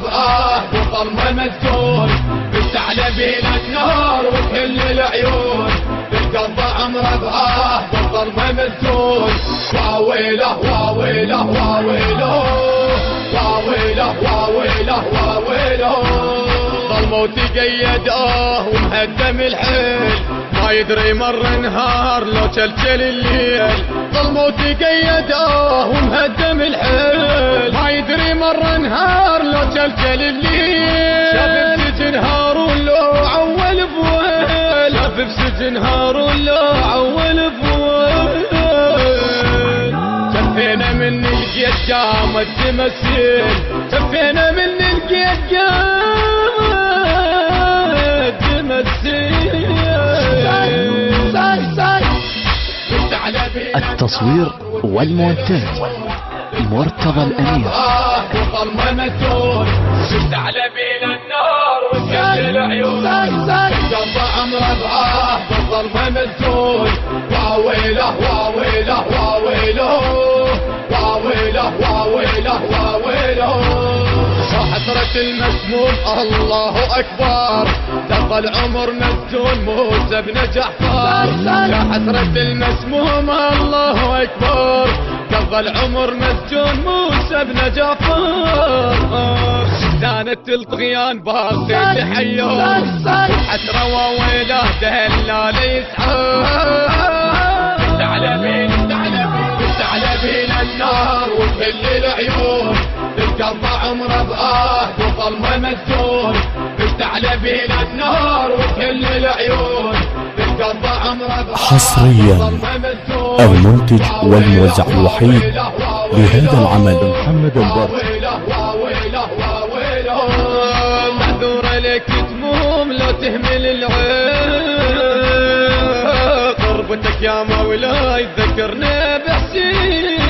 ربآه وظلمه مسجون، بالثعلبين النار وكل العيون، بالقضاء مربآه وظلمه مسجون. واويله واويله واويله واويله واويله واويله، ظلمه تقيده ومهدم الحيل، ما يدري مر نهار لو تلتل الليل. ظلمه تقيده ومهدم الحيل، ما يدري مر نهار لو تلتل الليل. شاف بسجن هارون لو عول بويل، شاف بسجن هارون لو عول بويل. شفينا من القيد قامت تمثل، شفينا من القيد قامت تمثل. التصوير والمونتاج مرتضى الأمير. وظلمه مسجون، بالثعلبين النار وكل العيون، قضاء مربآه وظلمه مسجون. واويله واويله واويله واويله واويله واويله. حسرة المسموم الله أكبر، دفى العمر مسجون موسى بن جعفر. يا حسرة المسموم الله أكبر، دفى العمر مسجون موسى بن جعفر. كانت الطغيان باقي تحيون، حسرة وويله دهلال يسعى. بالثعلبين النار وكل العيون، بالقضاء مربآه وظلمه مسجون، بالثعلبين النار وكل العيون، بالقضاء مربآه. حصريا المنتج والموزع الوحيد لهذا العمل محمد البرد. معذورة لك تموم لو تهمل العين، قربتك يا مولاي ذكرنا بحسين.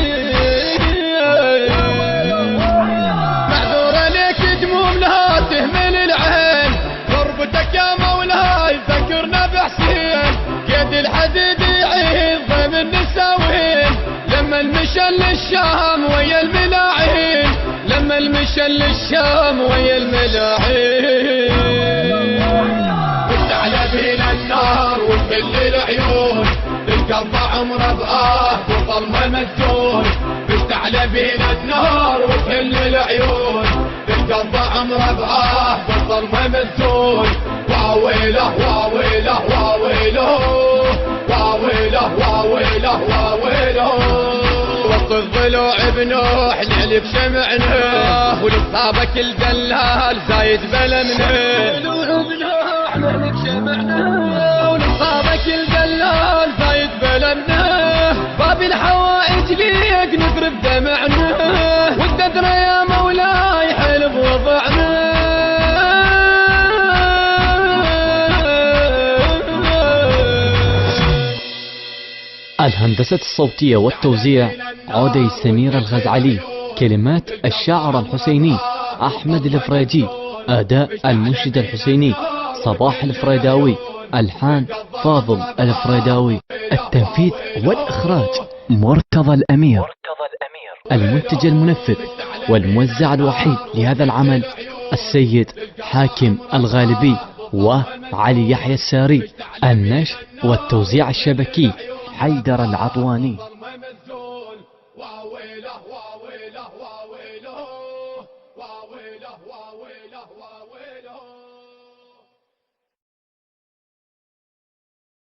معذورة لك تموم لا تهمل العين، قربتك يا مولاي ذكرنا بحسين. قيد الحديد يعيد ضيم النساوين، لما المشى للشام ويا الملاعين، لما المشى للشام ويا الملاعين. بالثعلبين النار وكل العيون، بالقضاء مربآه وظلمه مسجون، بالثعلبين النار وكل العيون، بالقضاء مربآه وظلمه مسجون. واويله واويله واويله واويله واويله واويله. وقف ضلوع بنوح نعلف شمعنا، ولصابك الدلال زايد بلمنا. ضلوع بنوح نعلف شمعنا، ولصابك الدلال زايد بلمنا. باب الحوائج ليك نضرب دمعنا، والددر يا مولاي حلف وضعنا. الهندسة الصوتية والتوزيع عودي سمير الغزعلي، كلمات الشاعر الحسيني أحمد الفريدي، أداء المنشد الحسيني صباح الفريداوي، ألحان فاضل الفريداوي، التنفيذ والإخراج مرتضى الأمير. المنتج المنفذ والموزع الوحيد لهذا العمل السيد حاكم الغالبي وعلي يحيى الساري. النشر والتوزيع الشبكي حيدر العطواني. واويله واويله واويله واويله واويله.